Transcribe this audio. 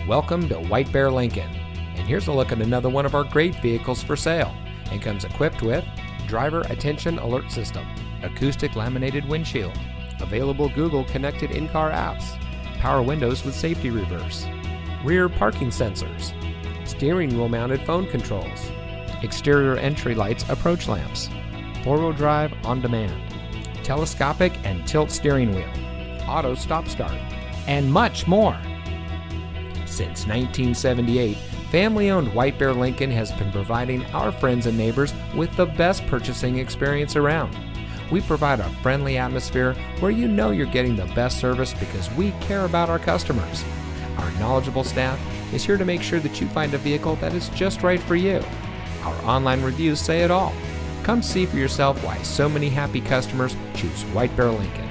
Welcome to White Bear Lincoln, and here's a look at another one of our great vehicles for sale, and comes equipped with driver attention alert system, acoustic laminated windshield, available Google connected in-car apps, power windows with safety reverse, rear parking sensors, steering wheel mounted phone controls, exterior entry lights approach lamps, four-wheel drive on demand, telescopic and tilt steering wheel, auto stop start, and much more. Since 1978, family-owned White Bear Lincoln has been providing our friends and neighbors with the best purchasing experience around. We provide a friendly atmosphere where you know you're getting the best service because we care about our customers. Our knowledgeable staff is here to make sure that you find a vehicle that is just right for you. Our online reviews say it all. Come see for yourself why so many happy customers choose White Bear Lincoln.